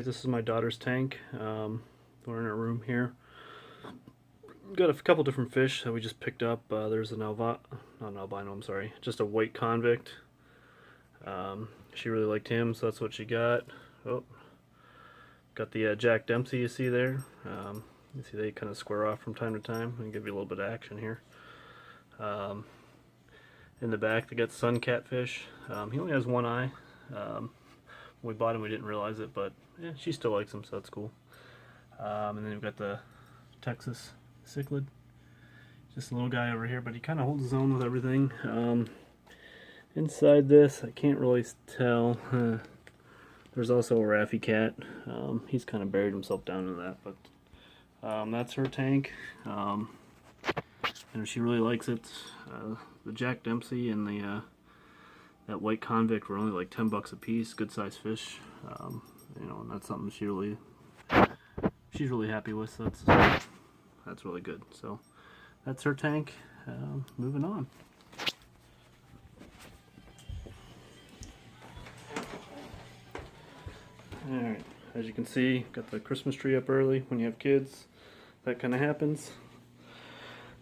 this is my daughter's tank. We're in her room here. Got a couple different fish that we just picked up. There's an not an albino, I'm sorry, just a white convict. She really liked him, so that's what she got. Oh, got the Jack Dempsey you see there. You see they kind of square off from time to time and give you a little bit of action here. In the back, they got sun catfish. He only has one eye. When we bought him, we didn't realize it, but yeah, she still likes him, so that's cool. And then we've got the Texas cichlid. Just a little guy over here, but he kind of holds his own with everything. Inside this, I can't really tell. There's also a Raffy cat. He's kind of buried himself down in that, but that's her tank. And she really likes it. The Jack Dempsey and the that white convict were only like $10 a piece. Good sized fish, you know, and that's something she's really happy with. So that's really good. So that's her tank. Moving on. Alright, as you can see, got the Christmas tree up early. When you have kids, that kind of happens.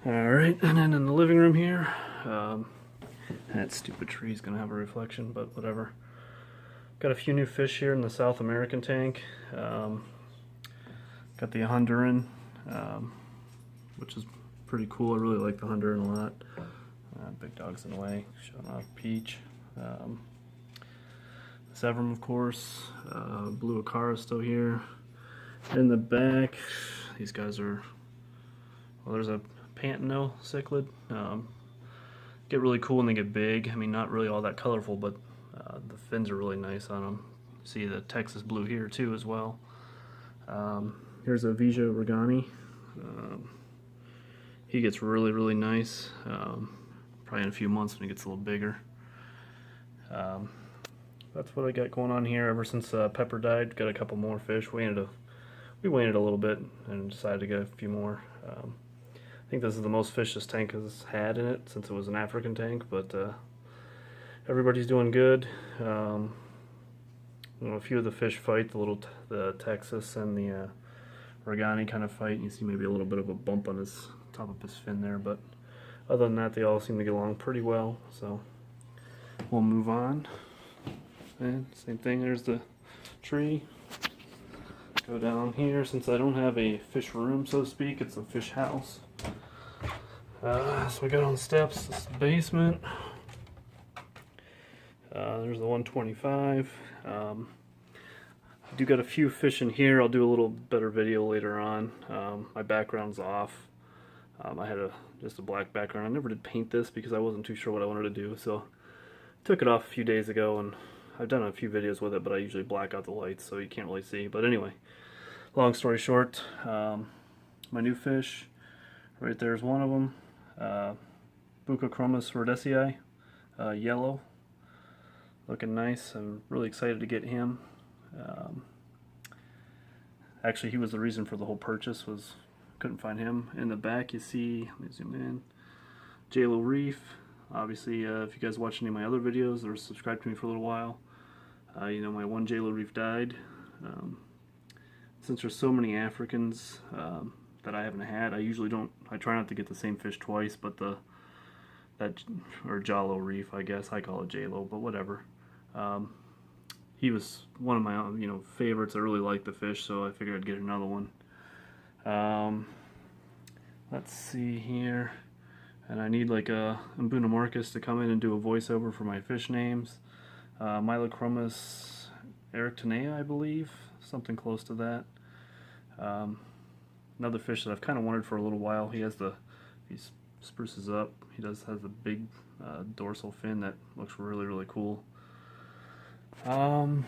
Alright, and then in the living room here, that stupid tree is going to have a reflection, but whatever. Got a few new fish here in the South American tank. Got the Honduran, which is pretty cool. I really like the Honduran a lot. Big dog's in the way, showing off Peach. Severum, of course. Blue Acara still here. In the back, these guys are, well, there's a Pantano cichlid. Get really cool when they get big. I mean, not really all that colorful, but the fins are really nice on them. See the Texas blue here too as well. Here's a Vija Regani. He gets really nice. Probably in a few months when he gets a little bigger. That's what I got going on here. Ever since Pepper died, got a couple more fish. We waited a little bit and decided to get a few more. I think this is the most fish this tank has had in it since it was an African tank, but everybody's doing good. You know, a few of the fish fight, the Texas and the Regani kind of fight. You see maybe a little bit of a bump on his top of his fin there, but other than that, they all seem to get along pretty well. So we'll move on. And same thing, there's the tree. Go down here. Since I don't have a fish room, so to speak, it's a fish house. So we got on the steps, this is the basement. There's the 125. I do got a few fish in here. I'll do a little better video later on. My background's off. I had just a black background. I never did paint this because I wasn't too sure what I wanted to do, so I took it off a few days ago, and I've done a few videos with it, but I usually black out the lights so you can't really see. But anyway, long story short, my new fish, right there's one of them, Buccochromis rhodesii, yellow, looking nice. I'm really excited to get him. Actually, he was the reason for the whole purchase, was couldn't find him. In the back you see, let me zoom in, JLo Reef. Obviously, if you guys watch any of my other videos or subscribed to me for a little while, you know my one JLo Reef died. Since there's so many Africans that I haven't had, I try not to get the same fish twice, but or Jalo Reef, I guess, I call it JLo, but whatever. He was one of my favorites. I really liked the fish, so I figured I'd get another one. Let's see here. And I need like a Mbuna Marcus to come in and do a voiceover for my fish names. Milochromis erectinea, I believe, something close to that. Another fish that I've kind of wanted for a little while. He spruces up. He has a big dorsal fin that looks really cool. And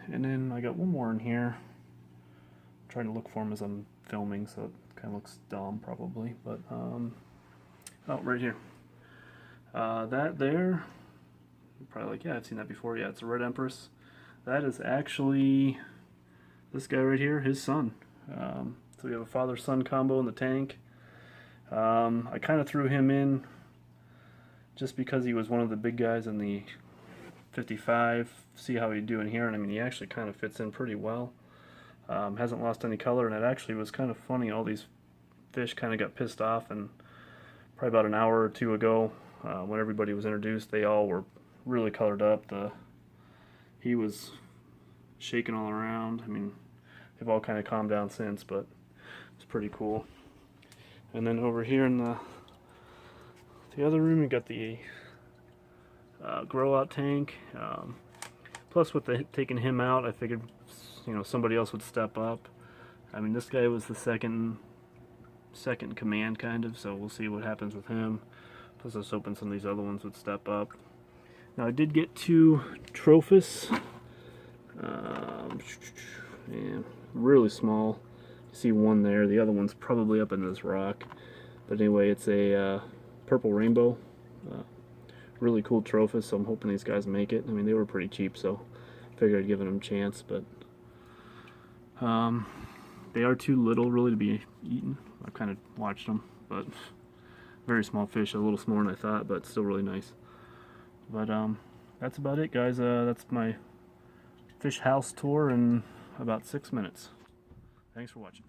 then I got one more in here. I'm trying to look for him as I'm filming, so it kind of looks dumb probably, but oh, right here. That there, you're probably like, yeah, I've seen that before. Yeah, it's a Red Empress. That is actually this guy right here, his son. So we have a father-son combo in the tank. I kind of threw him in just because he was one of the big guys in the 55. See how he'd do in here, and I mean, he actually kind of fits in pretty well. Hasn't lost any color, and it actually was kind of funny. All these fish kind of got pissed off, and probably about an hour or two ago, when everybody was introduced, they all were really colored up. He was shaking all around. I mean, they've all kind of calmed down since, but it's pretty cool. And then over here in the other room, you got the grow out tank. Plus, with taking him out, I figured somebody else would step up. I mean, this guy was the second command kind of, so we'll see what happens with him. Plus, I was hoping some of these other ones would step up. Now, I did get 2 Trophus. Yeah, really small. You see one there. The other one's probably up in this rock. But anyway, it's a purple rainbow. Really cool Trophus, so I'm hoping these guys make it. I mean, they were pretty cheap, so I figured I'd give them a chance, but they are too little really to be eaten. I've kind of watched them, but very small fish, a little smaller than I thought, but still really nice. But that's about it, guys. That's my fish house tour in about 6 minutes. Thanks for watching.